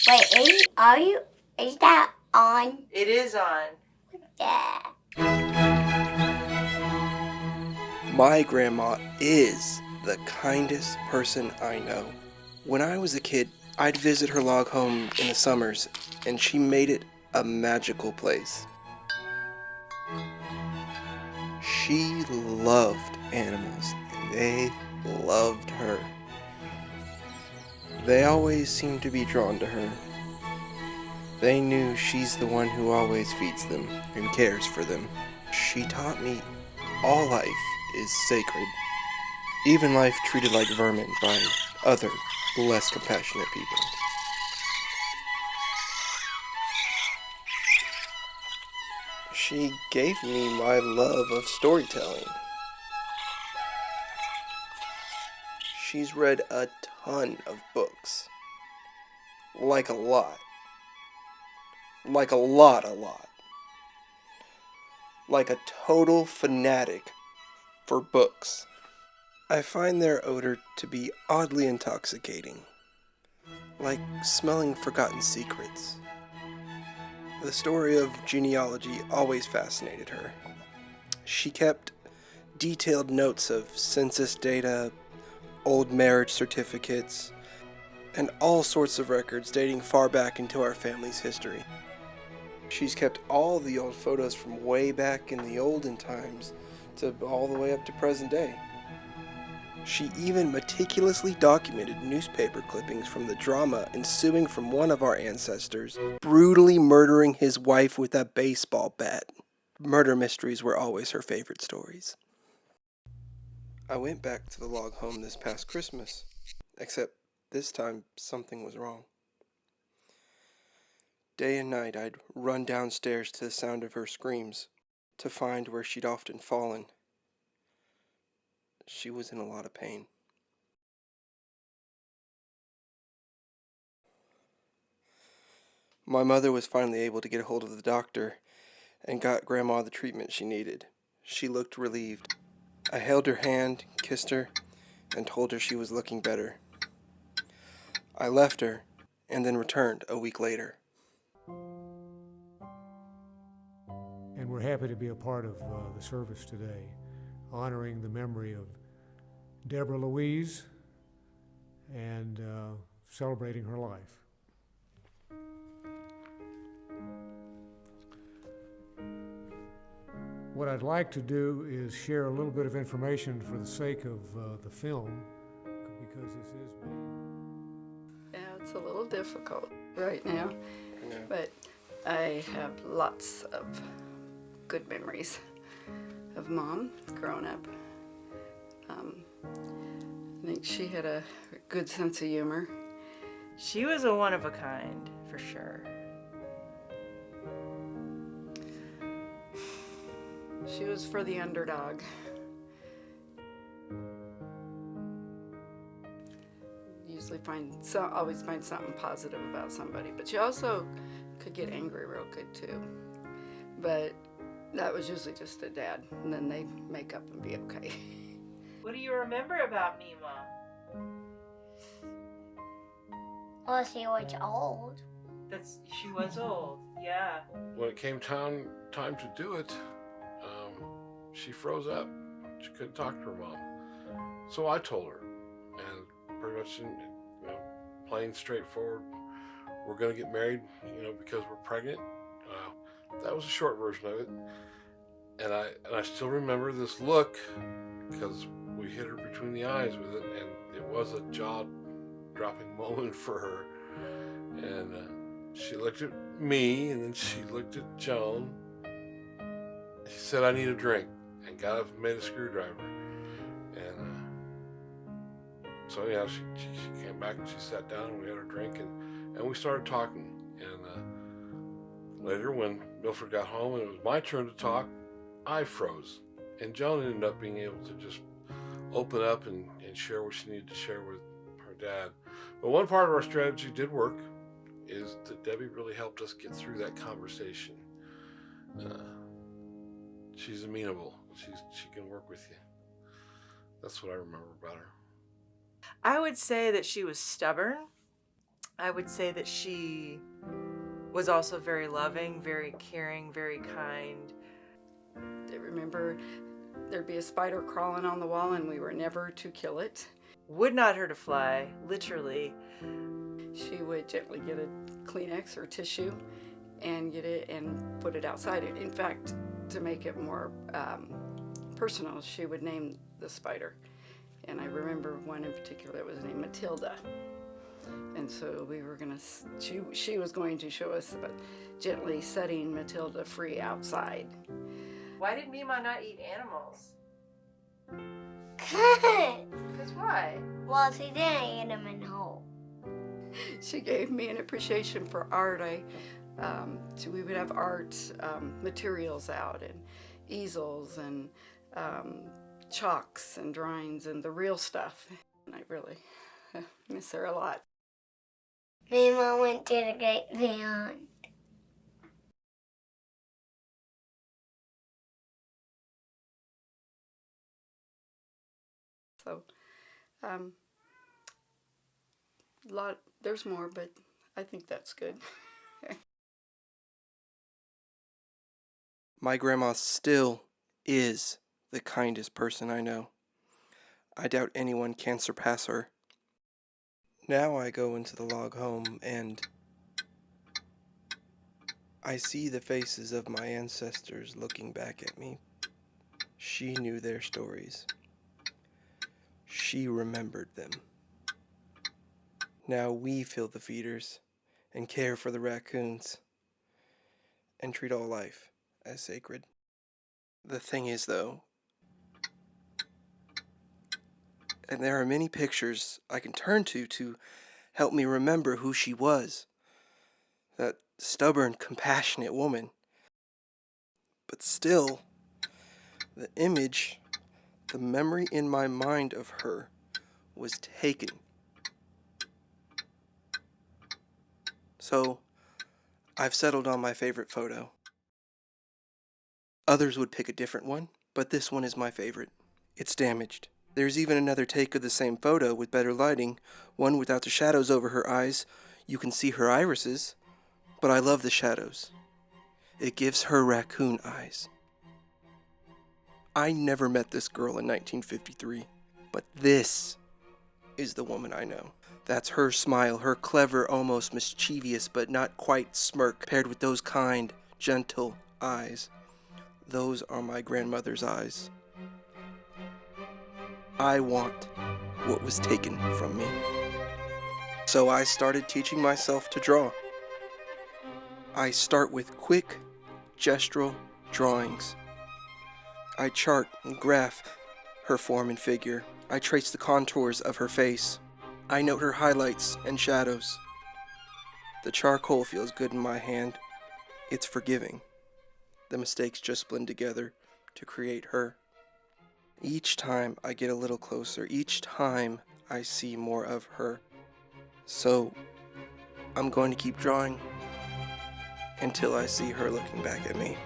Is that on? It is on. Yeah. My grandma is the kindest person I know. When I was a kid, I'd visit her log home in the summers, and she made it a magical place. She loved animals, and they loved her. They always seemed to be drawn to her. They knew she's the one who always feeds them and cares for them. She taught me all life is sacred, even life treated like vermin by other, less compassionate people. She gave me my love of storytelling. She's read a ton of books. Like a lot. Like a lot. Like a total fanatic for books. I find their odor to be oddly intoxicating. Like smelling forgotten secrets. The story of genealogy always fascinated her. She kept detailed notes of census data, old marriage certificates, and all sorts of records dating far back into our family's history. She's kept all the old photos from way back in the olden times to all the way up to present day. She even meticulously documented newspaper clippings from the drama ensuing from one of our ancestors brutally murdering his wife with a baseball bat. Murder mysteries were always her favorite stories. I went back to the log home this past Christmas, except this time something was wrong. Day and night I'd run downstairs to the sound of her screams to find where she'd often fallen. She was in a lot of pain. My mother was finally able to get a hold of the doctor and got Grandma the treatment she needed. She looked relieved. I held her hand, kissed her, and told her she was looking better. I left her and then returned a week later. And we're happy to be a part of the service today, honoring the memory of Deborah Louise and celebrating her life. What I'd like to do is share a little bit of information for the sake of the film, because this is being... Yeah, it's a little difficult right now, but I have lots of good memories of Mom growing up. I think she had a good sense of humor. She was a one of a kind, for sure. She was for the underdog. Usually always find something positive about somebody, but she also could get angry real good too. But that was usually just a dad, and then they'd make up and be okay. What do you remember about Mima? Well, she was old. She was old, yeah. When it came time to do it, she froze up. She couldn't talk to her mom. So I told her, and pretty much, plain straightforward, we're going to get married, because we're pregnant. That was a short version of it. And I still remember this look, because we hit her between the eyes with it, and it was a jaw-dropping moment for her. And she looked at me, and then she looked at Joan. She said, "I need a drink," and got up and made a screwdriver. And so yeah, she came back and she sat down and we had a drink and we started talking. And later, when Milford got home and it was my turn to talk, I froze. And Joan ended up being able to just open up and share what she needed to share with her dad. But one part of our strategy did work, is that Debbie really helped us get through that conversation. She's amenable. She can work with you. That's what I remember about her. I would say that she was stubborn I would say that she was also very loving, very caring, very kind. I remember there'd be a spider crawling on the wall and we were never to kill it. Would not hurt a fly, literally. She would gently get a Kleenex or tissue and get it and put it outside. In fact, to make it more personal, she would name the spider. And I remember one in particular that was named Matilda. And so we were gonna, she was going to show us about gently setting Matilda free outside. Why did Mima not eat animals? Good. Because why? Well, she didn't eat them in whole. She gave me an appreciation for art. So we would have art materials out and easels and chalks and drawings and the real stuff. And I really miss her a lot. Me and Mom went to the great beyond. So, there's more, but I think that's good. My grandma still is the kindest person I know. I doubt anyone can surpass her. Now I go into the log home and I see the faces of my ancestors looking back at me. She knew their stories. She remembered them. Now we fill the feeders and care for the raccoons and treat all life as sacred. The thing is, though, and there are many pictures I can turn to help me remember who she was. That stubborn, compassionate woman. But still, the image, the memory in my mind of her was taken. So, I've settled on my favorite photo. Others would pick a different one, but this one is my favorite. It's damaged. There's even another take of the same photo with better lighting, one without the shadows over her eyes. You can see her irises, but I love the shadows. It gives her raccoon eyes. I never met this girl in 1953, but this is the woman I know. That's her smile, her clever, almost mischievous, but not quite smirk, paired with those kind, gentle eyes. Those are my grandmother's eyes. I want what was taken from me. So I started teaching myself to draw. I start with quick, gestural drawings. I chart and graph her form and figure. I trace the contours of her face. I note her highlights and shadows. The charcoal feels good in my hand. It's forgiving. The mistakes just blend together to create her. Each time I get a little closer, each time I see more of her. So I'm going to keep drawing until I see her looking back at me.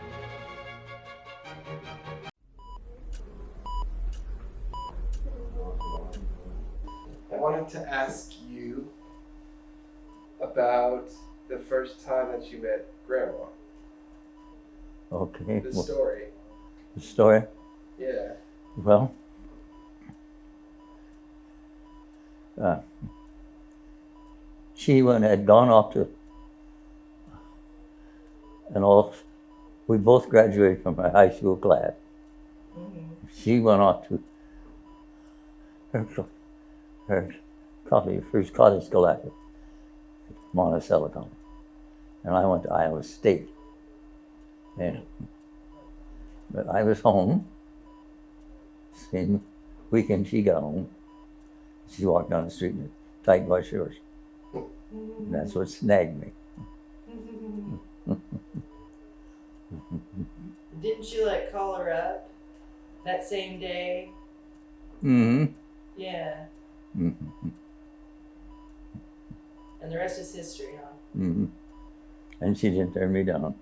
I wanted to ask you about the first time that you met Grandma. Okay. The story. The story? Yeah. Well, she had gone off to we both graduated from our high school class. She went off to her first college school at Monticello College. And I went to Iowa State. But I was home. Same weekend she got home. She walked down the street in tight white shorts. And that's what snagged me. Didn't you call her up that same day? Mm-hmm. Yeah. Mm-hmm. And the rest is history, huh? Mm-hmm. And she didn't turn me down.